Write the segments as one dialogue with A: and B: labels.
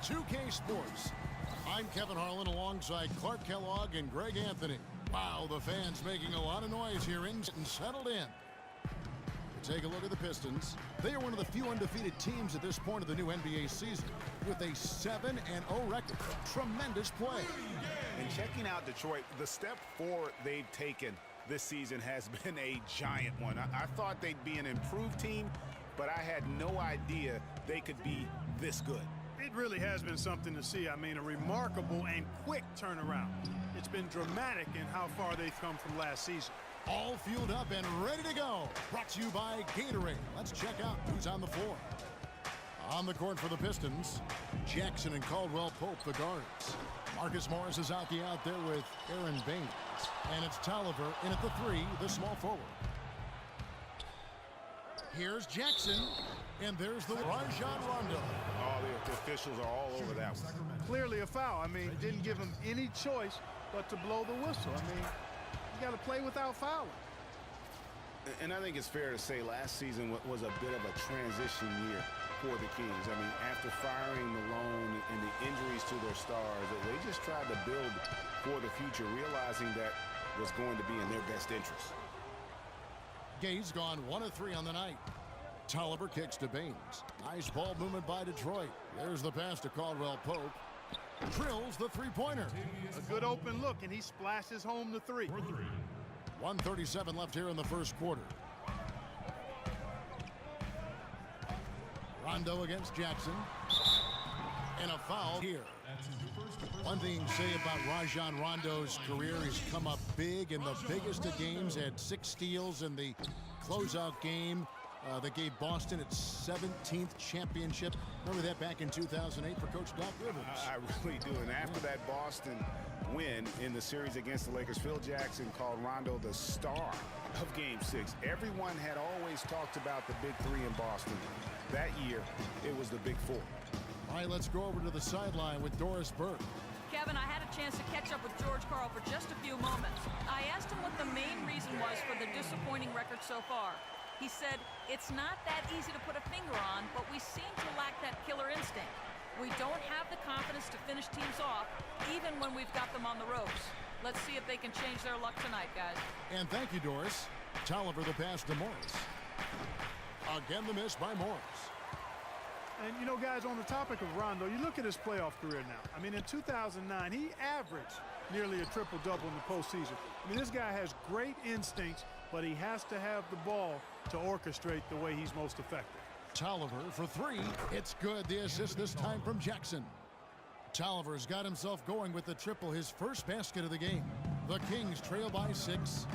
A: 2K Sports. I'm Kevin Harlan alongside Clark Kellogg and Greg Anthony. Wow, the fans making a lot of noise here and settled in. Take a look at the Pistons. They are one of the few undefeated teams at this point of the new NBA season with a 7-0 record. Tremendous play.
B: And checking out Detroit, the step forward they've taken this season has been a giant one. I thought they'd be an improved team, but I had no idea they could be this good.
C: It really has been something to see. I mean, a remarkable and quick turnaround. It's been dramatic in how far they've come from last season.
A: All fueled up and ready to go. Brought to you by Gatorade. Let's check out who's on the floor. On the court for the Pistons, Jackson and Caldwell Pope, the guards. Marcus Morris is out there with Aaron Baines. And it's Tolliver in at the 3, the small forward. Here's Jackson, and there's the Rajon Rondo.
B: Oh, the officials are all over that one.
C: Clearly a foul. I mean, didn't give him any choice but to blow the whistle. I mean, you got to play without fouling.
B: And I think it's fair to say last season was a bit of a transition year for the Kings. I mean, after firing Malone and the injuries to their stars, they just tried to build for the future, realizing that was going to be in their best interest.
A: Gay's gone 1 of 3 on the night. Tolliver kicks to Baines. Nice ball movement by Detroit. There's the pass to Caldwell Pope. Drills the three-pointer.
C: A good open look, and he splashes home the 3.
A: 1:37 left here in the first quarter. Rondo against Jackson. And a foul here. One thing to say about Rajon Rondo's career, he's come up big in the biggest of games, had 6 steals in the closeout game that gave Boston its 17th championship. Remember that back in 2008 for Coach Doc Rivers?
B: I really do. And after that Boston win in the series against the Lakers, Phil Jackson called Rondo the star of Game 6. Everyone had always talked about the Big 3 in Boston. That year, it was the Big 4.
A: All right, let's go over to the sideline with Doris Burke.
D: Kevin, I had a chance to catch up with George Karl for just a few moments. I asked him what the main reason was for the disappointing record so far. He said, it's not that easy to put a finger on, but we seem to lack that killer instinct. We don't have the confidence to finish teams off, even when we've got them on the ropes. Let's see if they can change their luck tonight, guys.
A: And thank you, Doris. Tolliver the pass to Morris. Again, the miss by Morris.
C: And, you know, guys, on the topic of Rondo, you look at his playoff career now. I mean, in 2009, he averaged nearly a triple-double in the postseason. I mean, this guy has great instincts, but he has to have the ball to orchestrate the way he's most effective.
A: Tolliver for 3. It's good. The assist this time from Jackson. Tolliver's got himself going with the triple, his first basket of the game. The Kings trail by 6.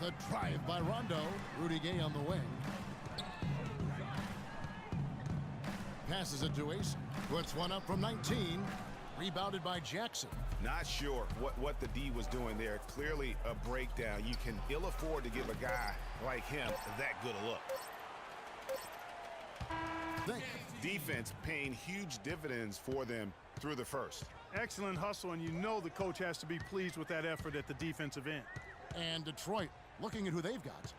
A: The drive by Rondo. Rudy Gay on the wing. Passes it to Ace. Puts one up from 19. Rebounded by Jackson.
B: Not sure what the D was doing there. Clearly a breakdown. You can ill afford to give a guy like him that good a look. Defense paying huge dividends for them through the first.
C: Excellent hustle, and you know the coach has to be pleased with that effort at the defensive end.
A: And Detroit looking at who they've got.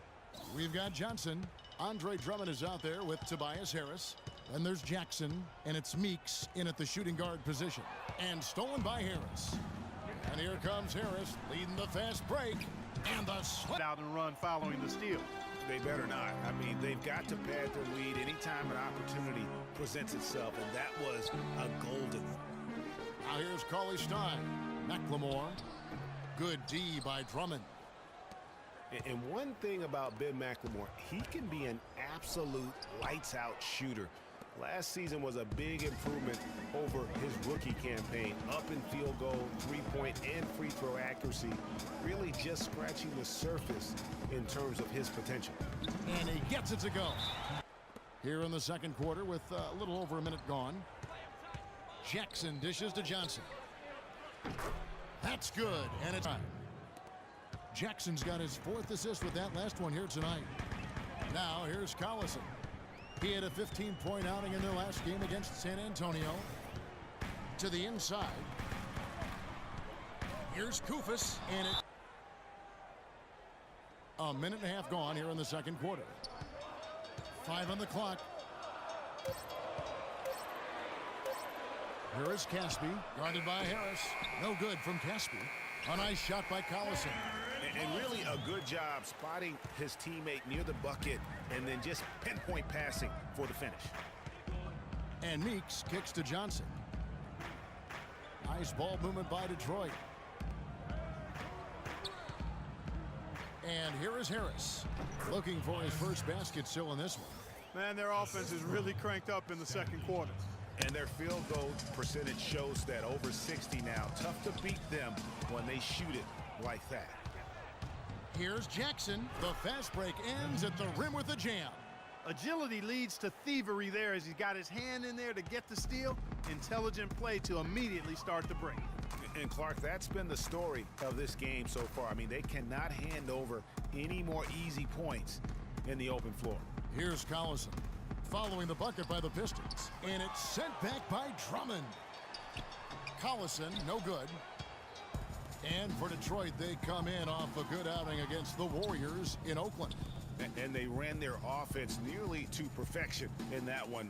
A: We've got Johnson. Andre Drummond is out there with Tobias Harris. Then there's Jackson, and it's Meeks in at the shooting guard position. And stolen by Harris. And here comes Harris leading the fast break. And the slip
C: out and run following the steal.
B: They better not. I mean, they've got to pad their lead anytime an opportunity presents itself, and that was a golden one.
A: Now here's Cauley Stein. McLemore. Good D by Drummond.
B: And one thing about Ben McLemore, he can be an absolute lights-out shooter. Last season was a big improvement over his rookie campaign. Up in field goal, three-point, and free throw accuracy. Really just scratching the surface in terms of his potential.
A: And he gets it to go. Here in the second quarter with a little over a minute gone. Jackson dishes to Johnson. That's good, and it's time. Jackson's got his 4th assist with that last one here tonight. Now here's Collison. He had a 15-point outing in their last game against San Antonio. To the inside. Here's Koufos, and it. A minute and a half gone here in the second quarter. 5 on the clock. Here is Caspi, guarded by Harris. No good from Caspi. A nice shot by Collison.
B: And really a good job spotting his teammate near the bucket and then just pinpoint passing for the finish.
A: And Meeks kicks to Johnson. Nice ball movement by Detroit. And here is Harris, looking for his first basket still in this one.
C: Man, their offense is really cranked up in the second quarter.
B: And their field goal percentage shows that over 60 now. Tough to beat them when they shoot it like that.
A: Here's Jackson. The fast break ends at the rim with a jam.
C: Agility leads to thievery there as he got his hand in there to get the steal. Intelligent play to immediately start the break.
B: And Clark, that's been the story of this game so far. I mean, they cannot hand over any more easy points in the open floor.
A: Here's Collison, following the bucket by the Pistons. And it's sent back by Drummond. Collison, no good. And for Detroit, they come in off a good outing against the Warriors in Oakland.
B: And they ran their offense nearly to perfection in that one.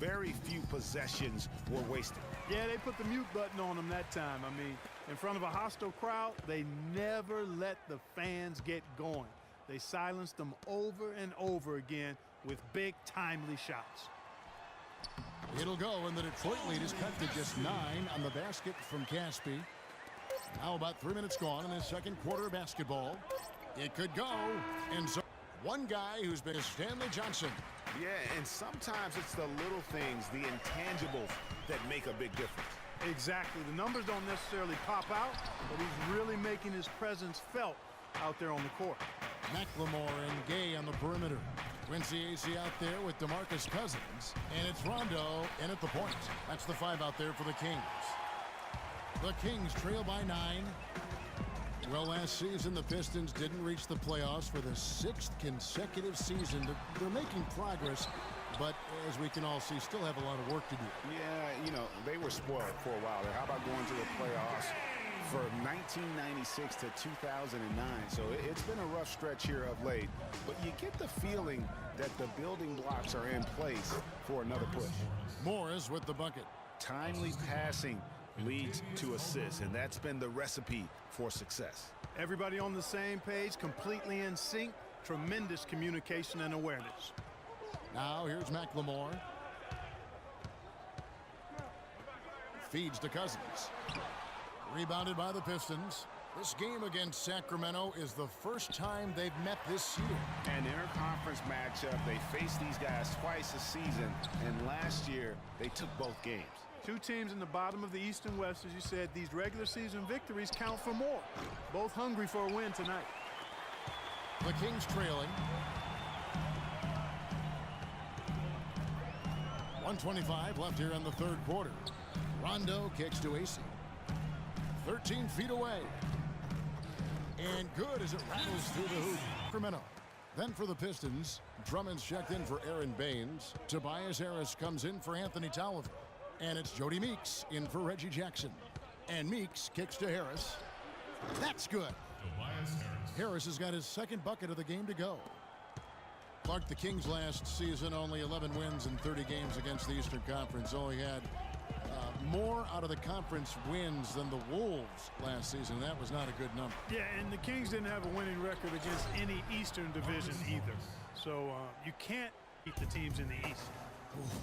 B: Very few possessions were wasted.
C: Yeah, they put the mute button on them that time. I mean, in front of a hostile crowd, they never let the fans get going. They silenced them over and over again with big, timely shots.
A: It'll go, and the Detroit lead is cut to just 9 on the basket from Caspi. Now about 3 minutes gone in the second quarter of basketball. It could go, and so one guy who's been Stanley Johnson.
B: Yeah, and sometimes it's the little things, the intangibles, that make a big difference.
C: Exactly. The numbers don't necessarily pop out, but he's really making his presence felt out there on the court.
A: McLemore and Gay on the perimeter. Quincy AC out there with DeMarcus Cousins. And it's Rondo in at the point. That's the 5 out there for the Kings. The Kings trail by 9. Well, last season, the Pistons didn't reach the playoffs for the 6th consecutive season. They're making progress, but as we can all see, still have a lot of work to do.
B: Yeah, you know, they were spoiled for a while there. How about going to the playoffs for 1996 to 2009? So it's been a rough stretch here of late, but you get the feeling that the building blocks are in place for another push.
A: Morris with the bucket.
B: Timely passing leads to assists, and that's been the recipe for success.
C: Everybody on the same page, completely in sync. Tremendous communication and awareness.
A: Now here's McLemore. Feeds to Cousins. Rebounded by the Pistons. This game against Sacramento is the first time they've met this year.
B: An interconference matchup. They faced these guys twice a season, and last year they took both games.
C: Two teams in the bottom of the East and West, as you said. These regular season victories count for more. Both hungry for a win tonight.
A: The Kings trailing. 1:25 left here in the third quarter. Rondo kicks to AC. 13 feet away. And good as it rattles through the hoop. Sacramento. Then for the Pistons, Drummond's checked in for Aaron Baines. Tobias Harris comes in for Anthony Tolliver. And it's Jody Meeks in for Reggie Jackson. And Meeks kicks to Harris. That's good. Harris has got his second bucket of the game to go. Clark, the Kings last season only 11 wins in 30 games against the Eastern Conference. Only had more out of the conference wins than the Wolves last season. That was not a good number.
C: Yeah, and the Kings didn't have a winning record against any Eastern division either. So you can't beat the teams in the East.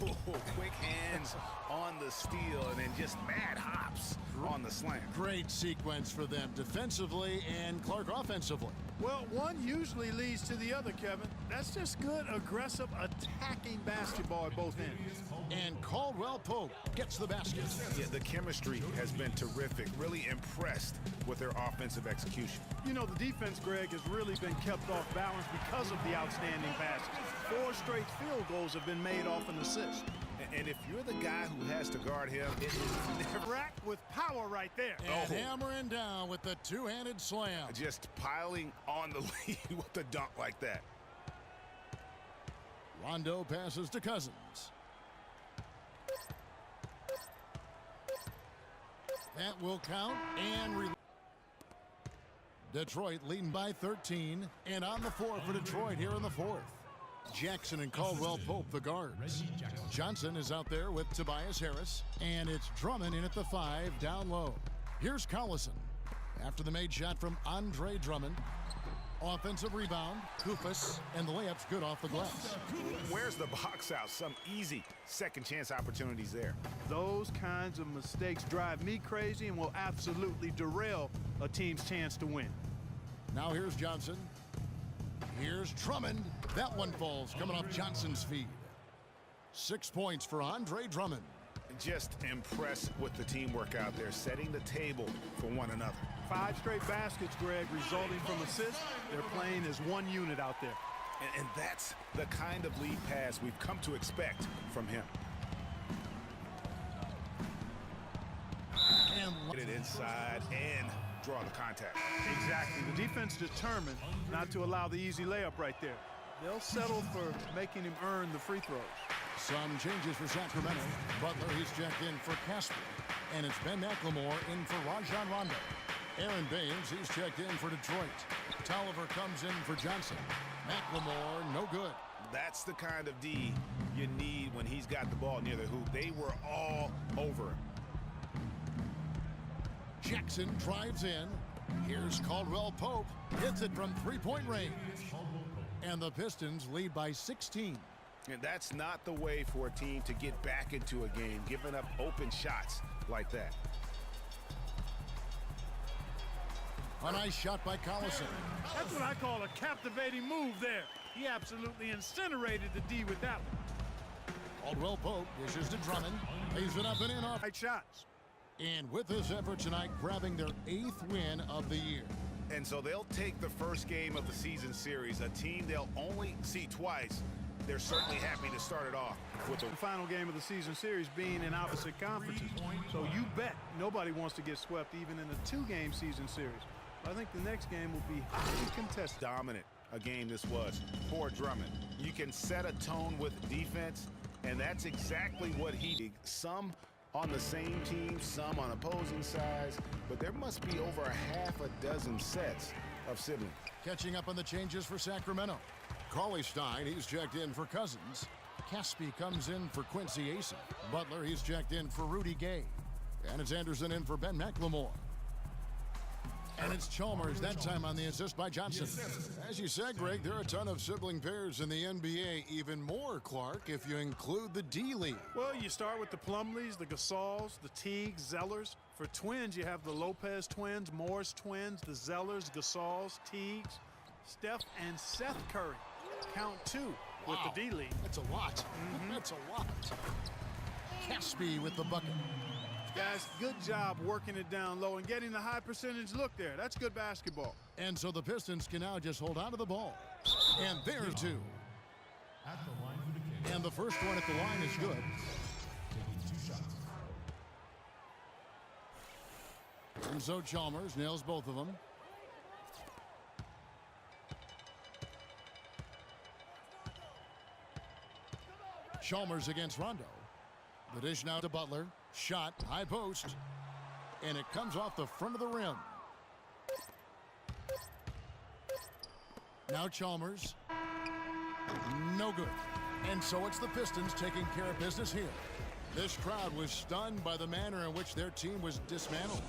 B: Ooh, quick hands on the steal and then just mad hops on the slam.
A: Great sequence for them defensively and Clark offensively.
C: Well, one usually leads to the other, Kevin. That's just good, aggressive, attacking basketball at both ends.
A: And Caldwell Pope gets the basket.
B: Yeah, the chemistry has been terrific. Really impressed with their offensive execution.
C: You know, the defense, Greg, has really been kept off balance because of the outstanding passes. 4 straight field goals have been made off an assist.
B: And if you're the guy who has to guard him, it is never...
C: Rack with power right there.
A: And hammering down with the two-handed slam.
B: Just piling on the lead with a dunk like that.
A: Rondo passes to Cousins. That will count and Detroit leading by 13 and on the floor for Detroit here in the fourth. Jackson and Caldwell Pope, the guards. Johnson is out there with Tobias Harris. And it's Drummond in at the 5, down low. Here's Collison. After the made shot from Andre Drummond. Offensive rebound, Kufas, and the layup's good off the glass.
B: Where's the box out? Some easy second chance opportunities there.
C: Those kinds of mistakes drive me crazy and will absolutely derail a team's chance to win.
A: Now here's Johnson. Here's Drummond. That one falls, coming off Johnson's feed. 6 points for Andre Drummond.
B: Just impressed with the teamwork out there, setting the table for one another.
C: 5 straight baskets, Greg, resulting from assists. They're playing as one unit out there.
B: And that's the kind of lead pass we've come to expect from him.
A: And
B: Get it inside and draw the contact.
C: Exactly. The defense determined not to allow the easy layup right there. They'll settle for making him earn the free throws.
A: some changes for Sacramento. Butler, he's checked in for Casper. And it's Ben McLemore in for Rajon Rondo. Aaron Baines, he's checked in for Detroit. Tolliver comes in for Johnson. McLemore, no good.
B: That's the kind of D you need when he's got the ball near the hoop. They were all over him.
A: Jackson drives in. Here's Caldwell Pope. Hits it from three-point range. And the Pistons lead by 16.
B: And that's not the way for a team to get back into a game, giving up open shots like that.
A: A nice shot by Collison.
C: That's what I call a captivating move there. He absolutely incinerated the D with that one.
A: Caldwell Pope dishes to Drummond. Lays it up and in off.
C: Right shots.
A: And with this effort tonight, grabbing their 8th win of the year.
B: And so they'll take the first game of the season series, a team they'll only see twice. They're certainly happy to start it off with
C: The final game of the season series being in opposite conferences. So you bet nobody wants to get swept even in a 2-game season series. I think the next game will be highly contested.
B: dominant a game this was for Drummond. You can set a tone with defense, and that's exactly what he did. Some on the same team, some on opposing sides, but there must be over a half a dozen sets of siblings.
A: Catching up on the changes for Sacramento. Cauley Stein, he's checked in for Cousins. Caspi comes in for Quincy Acey. Butler, he's checked in for Rudy Gay. And it's Anderson in for Ben McLemore. And it's Chalmers, that time on the assist by Johnson. As you said, Greg, there are a ton of sibling pairs in the NBA. Even more, Clark, if you include the D-League.
C: Well, you start with the Plumlees, the Gasols, the Teagues, Zellers. For twins, you have the Lopez twins, Morris twins, the Zellers, Gasols, Teagues, Steph and Seth Curry. Count 2 with
A: Wow,
C: the D-League.
A: That's a lot. That's a lot. Caspi with the bucket.
C: Guys, good job working it down low and getting the high percentage look there. That's good basketball.
A: And so the Pistons can now just hold on to the ball. And there's 2. And the first one at the line is good. And so Chalmers nails both of them. Chalmers against Rondo. The dish now to Butler. Shot, high post. And it comes off the front of the rim. Now Chalmers. No good. And so it's the Pistons taking care of business here. This crowd was stunned by the manner in which their team was dismantled.